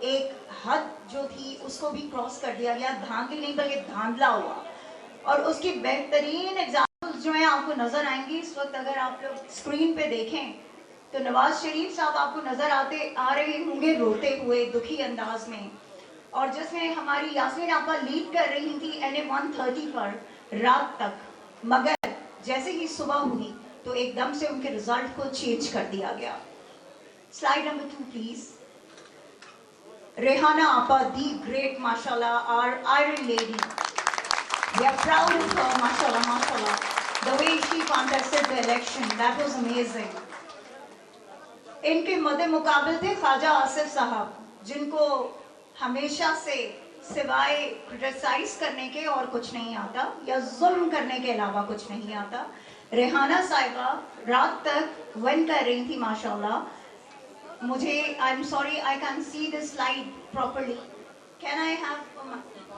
ایک حد جو تھی اس کو بھی کراس کر دیا گیا, دھاندلی نہیں بلکہ دھاندلا ہوا. اور اس کی بہترین ایگزامپلز جو ہیں آپ کو نظر آئیں گی اس وقت. اگر آپ لوگ اسکرین پہ دیکھیں تو نواز شریف صاحب آپ کو نظر آ رہے ہوں گے روتے ہوئے دکھی انداز میں, اور جس میں ہماری یاسمین آپا لیڈ کر رہی تھی NA 130 پر رات تک, مگر جیسے ہی صبح ہوئی تو ایک دم سے ان کے رزلٹ کو چینج کر دیا گیا. Slide number 2 please. ریحانہ آپا, دی گریٹ, ماشاءاللہ, our iron lady. We are proud of her, mashallah, mashallah. The way she contested the election, that was amazing. ان کے مد مقابل تھے خواجہ آصف صاحب, جن کو ہمیشہ سے سوائے کرٹیسائز کرنے کے اور کچھ نہیں آتا, یا ظلم کرنے کے علاوہ کچھ نہیں آتا. ریحانہ صاحبہ رات تک ون کر رہی تھی ماشاءاللہ. مجھے I'm sorry I can't see the slide properly. Can I have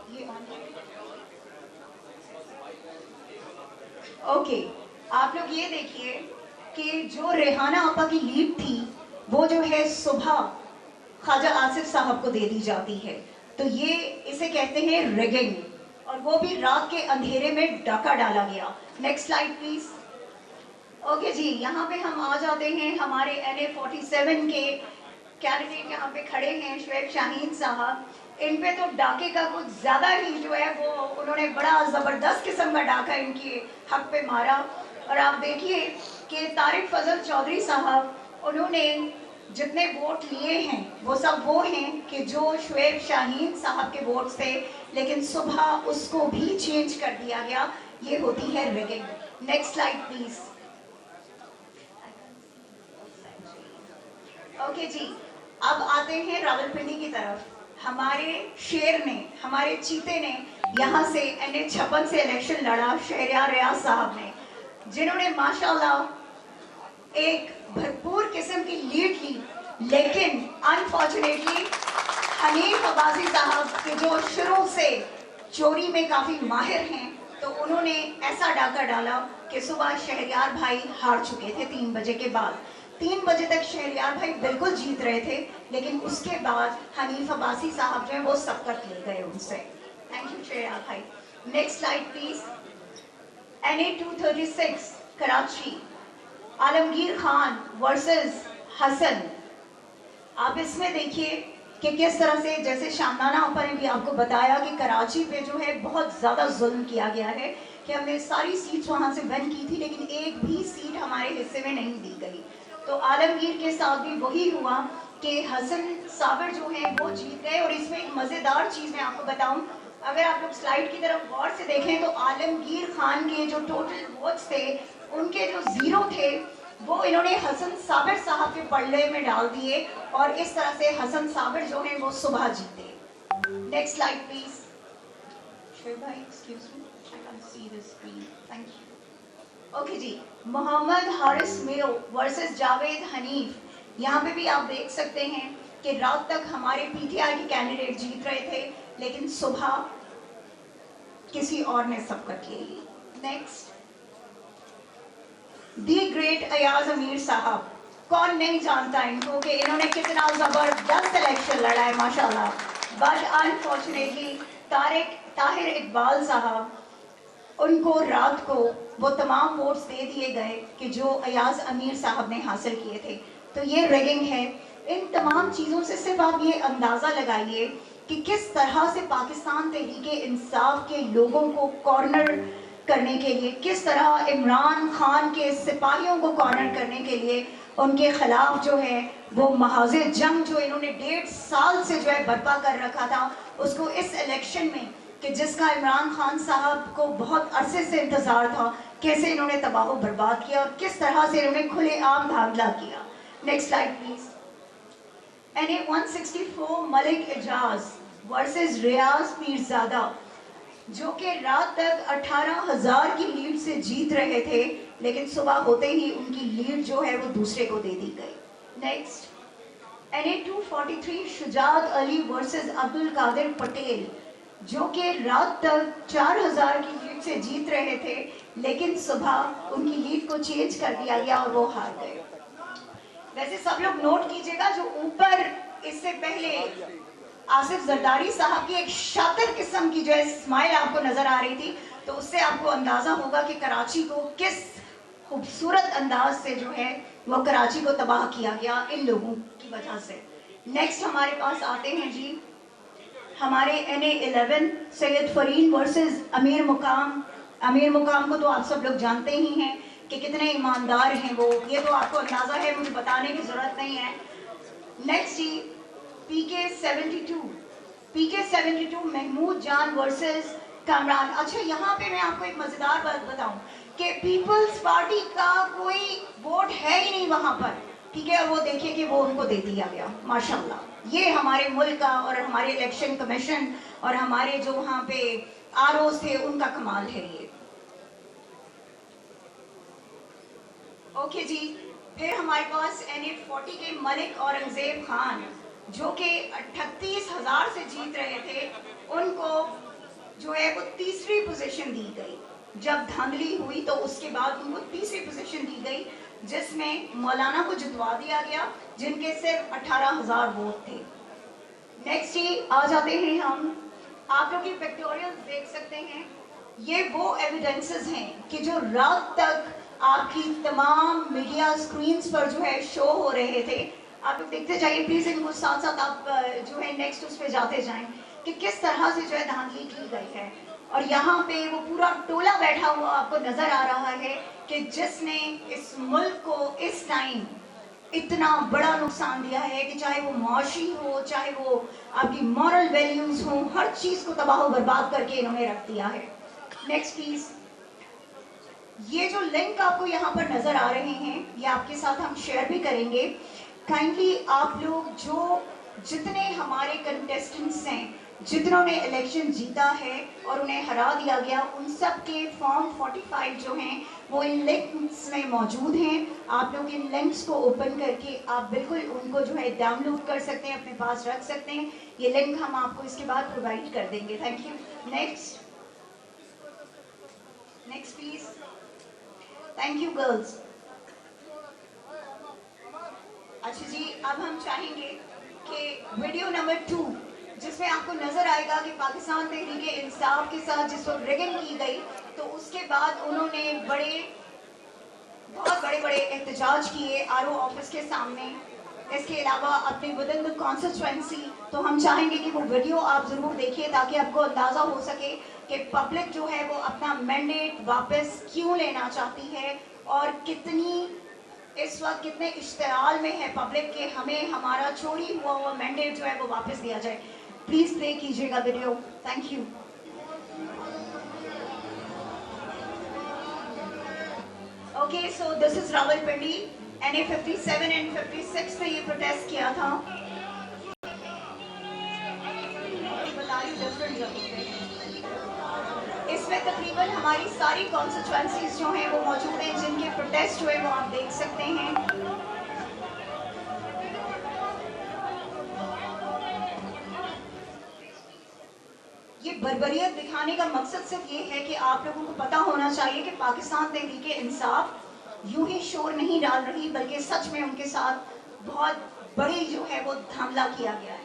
یہ on? اوکے, آپ لوگ یہ دیکھیے کہ جو ریحانہ آپا کی لیڈ تھی وہ جو ہے صبح خواجہ آصف صاحب کو دے دی جاتی ہے. تو یہ اسے کہتے ہیں ریگنگ, اور وہ بھی رات کے اندھیرے میں ڈاکہ ڈالا گیا. Next slide please. اوکے جی, یہاں پہ ہم آ جاتے ہیں ہمارے NA 47 کے کینڈیڈیٹ یہاں پہ کھڑے ہیں, شعیب شاہین صاحب. ان پہ تو ڈاکے کا کچھ زیادہ ہی جو ہے وہ انہوں نے بڑا زبردست قسم کا ڈاکہ ان کے حق پہ مارا. اور آپ دیکھیے کہ طارق فضل چودھری صاحب, انہوں نے جتنے ووٹ لیے ہیں وہ سب وہ ہیں کہ جو شعیب شاہین صاحب کے ووٹس تھے, لیکن صبح اس کو بھی چینج کر دیا گیا. یہ ہوتی ہے rigging. Next slide please. Okay جی, اب آتے ہیں راولپنڈی کی طرف. ہمارے شیر نے, ہمارے چیتے نے یہاں سے NA 56 سے الیکشن لڑا, شہریار ریاض صاحب نے, جنہوں نے ماشاءاللہ ایک بھرپور قسم کی لیڈ لی. لیکن انفارچونیٹلی حنیف عباسی صاحب کے جو شروع سے چوری میں کافی ماہر ہیں, تو انہوں نے ایسا ڈاکہ ڈالا کہ صبح شہریار بھائی ہار چکے تھے 3 بجے کے بعد. 3 بجے تک شہریار بھائی بالکل جیت رہے تھے, لیکن اس کے بعد حنیف عباسی صاحب جو ہیں وہ سبقت لے گئے ان سے. تھینک یو شہریار بھائی. Next slide please. NA 236 Karachi, Alamgir Khan versus Hassan. آپ اس میں دیکھیے کہ کس طرح سے, جیسے شامنانہ آپا نے بھی آپ کو بتایا کہ کراچی پہ جو ہے بہت زیادہ ظلم کیا گیا ہے, کہ ہم نے ساری سیٹس وہاں سے ون کی تھی لیکن ایک بھی سیٹ ہمارے حصے میں نہیں دی گئی. تو عالمگیر کے ساتھ بھی وہی ہوا کہ حسن صابر جو ہیں وہ جیت گئے. اور اس میں ایک مزیدار چیز میں آپ کو بتاؤں, اگر آپ لوگ سلائیڈ کی طرف غور سے دیکھیں تو عالمگیر خان کے جو ٹوٹل ووٹس تھے ان کے جو 0 تھے وہ انہوں نے حسن صابر صاحب کے پلڑے میں ڈال دیے, اور اس طرح سے حسن صابر جو ہیں وہ صبح جیتے. Next slide please. شعیب بھائی excuse me, I can't see the screen. Thank you. Okay جی, محمد حارث میو ورسز جاوید حنیف. یہاں پہ بھی آپ دیکھ سکتے ہیں کہ رات تک ہمارے PTI کے کینڈیڈیٹ جیت رہے تھے, لیکن صبح کسی اور نے سبقت لے لی. Next. The great Ayaz Amir صاحب, کون نہیں جانتا ان کو کہ انہوں نے کتنا زبردست الیکشن لڑا ہے ماشاءاللہ. بٹ انفارچونیٹلی طاہر اقبال صاحب, ان کو رات کو وہ تمام ووٹس دے دیے گئے کہ جو ایاز امیر صاحب نے حاصل کیے تھے. تو یہ ریگنگ ہے. ان تمام چیزوں سے صرف آپ یہ اندازہ لگائیے کہ کس طرح سے پاکستان تحریک انصاف کے لوگوں کو کارنر کرنے کے لیے, کس طرح عمران خان کے سپاہیوں کو کارنر کرنے کے لیے ان کے خلاف جو ہے وہ محاذ جنگ جو انہوں نے 1.5 سال سے جو ہے برپا کر رکھا تھا, اس کو اس الیکشن میں کہ جس کا عمران خان صاحب کو بہت عرصے سے انتظار تھا, کیسے انہوں نے تباہ و برباد کیا اور کس طرح سے انہوں نے کھلے عام دھاندلا کیا. Next slide please. NA 164 Malik Ijaz versus Riaz Pirzada, جو کہ رات تک 18,000 کی لیڈ سے جیت رہے تھے, لیکن صبح ہوتے ہی ان کی لیڈ جو ہے وہ دوسرے کو دے دی گئی. نیکسٹ. NA 243 شجاعت علی ورسز عبد القادر پٹیل, جو کہ رات تک 4,000 کی لیڈ سے جیت رہے تھے, لیکن صبح ان کی لیڈ کو چینج کر دیا گیا اور وہ ہار گئے. ویسے سب لوگ نوٹ کیجئے گا, جو اوپر اس سے پہلے آصف زرداری صاحب کی ایک شاطر قسم کی جو ہے اسمائل آپ کو نظر آ رہی تھی، تو اس سے آپ کو اندازہ ہوگا کہ کراچی کو کس خوبصورت انداز سے جو ہے وہ کراچی کو تباہ کیا گیا ان لوگوں کی وجہ سے۔ نیکسٹ ہمارے پاس آتے ہیں جی ہمارے NA11 سید فرین ورسز امیر مقام۔ امیر مقام کو تو آپ سب لوگ جانتے ہی ہیں کہ کتنے ایماندار ہیں وہ، یہ تو آپ کو اندازہ ہے، مجھے بتانے کی ضرورت نہیں ہے۔ نیکسٹ جی PK72 محمود جان ورسز کامران۔ اچھا یہاں پہ میں آپ کو ایک مزیدار بات بتاؤں کہ پیپلز پارٹی کا کوئی ووٹ ہے ہی نہیں وہاں پر، ٹھیک ہے، اور وہ دیکھیں کہ وہ ان کو دے دیا گیا، ماشاءاللہ۔ یہ ہمارے ملک کا اور ہمارے الیکشن کمیشن اور ہمارے جو وہاں پہ ROs تھے ان کا کمال ہے یہ۔ اوکے جی، پھر ہمارے پاس NA40 کے ملک اورنگزیب خان جو کہ 38,000 سے جیت رہے تھے، ان کو جو ہے وہ تیسری پوزیشن دی گئی۔ جب دھاندلی ہوئی تو اس کے بعد ان کو تیسری پوزیشن دی گئی، جس میں مولانا کو جتوا دیا گیا جن کے صرف 18,000 ووٹ تھے۔ نیکسٹ جی آ جاتے ہیں ہم، آپ لوگ کی پکٹوریلز دیکھ سکتے ہیں، یہ وہ ایویڈنسز ہیں کہ جو رات تک آپ کی تمام میڈیا سکرینز پر جو ہے شو ہو رہے تھے۔ آپ لوگ دیکھتے جائیے پلیز، ان کو ساتھ ساتھ آپ جو ہے نیکسٹ اس پہ جاتے جائیں کہ کس طرح سے جو ہے دھاندلی کی گئی ہے۔ اور یہاں پہ وہ پورا ٹولہ بیٹھا ہوا آپ کو نظر آ رہا ہے کہ جس نے اس ملک کو اس ٹائم اتنا بڑا نقصان دیا ہے کہ چاہے وہ معاشی ہو، چاہے وہ آپ کی مورل ویلیوز ہوں، ہر چیز کو تباہ و برباد کر کے انہوں نے رکھ دیا ہے۔ نیکسٹ پلیز، یہ جو لنک آپ کو یہاں پر نظر آ رہے ہیں یہ آپ کے ساتھ ہم شیئر بھی کریں گے۔ کائنڈلی آپ لوگ جو جتنے ہمارے کنٹیسٹنٹس ہیں، جتنوں نے الیکشن جیتا ہے اور انہیں ہرا دیا گیا، ان سب کے فارم 45 جو ہیں وہ ان لنکس میں موجود ہیں۔ آپ لوگ ان لنکس کو اوپن کر کے آپ بالکل ان کو جو ہے ڈاؤن لوڈ کر سکتے ہیں، اپنے پاس رکھ سکتے ہیں۔ یہ لنک ہم آپ کو اس کے بعد پرووائڈ کر دیں گے۔ Thank you. Next please. Thank you girls. اچھا جی، اب ہم چاہیں گے کہ ویڈیو نمبر 2 جس میں آپ کو نظر آئے گا کہ پاکستان تحریک انصاف کے ساتھ جس وقت ریگنگ کی گئی تو اس کے بعد انہوں نے بہت بڑے احتجاج کیے RO آفس کے سامنے، اس کے علاوہ اپنے ودن دی کانسٹیچوئنسی۔ تو ہم چاہیں گے کہ وہ ویڈیو آپ ضرور دیکھیے تاکہ آپ کو اندازہ ہو سکے کہ پبلک جو ہے وہ اپنا مینڈیٹ واپس کیوں لینا چاہتی ہے، اور کتنی اس وقت کتنے اشتعال میں ہے پبلک کہ ہمیں ہمارا چوری ہوا مینڈیٹ جو ہے وہ واپس دیا جائے۔ پلیز پلے کیجیے گا video. Thank you. Okay, so this is Rawalpindi, NA57 and 56 نے یہ پروٹیسٹ کیا تھا۔ اس میں تقریباً ہماری ساری کانسٹیچوئنسیز جو ہیں وہ موجود ہیں جن کے پروٹیسٹ جو ہے وہ آپ دیکھ سکتے ہیں۔ یہ بربریت دکھانے کا مقصد صرف یہ ہے کہ آپ لوگوں کو پتہ ہونا چاہیے کہ پاکستان تحریک انصاف یوں ہی شور نہیں ڈال رہی، بلکہ سچ میں ان کے ساتھ بہت بڑی جو ہے وہ حملہ کیا گیا ہے۔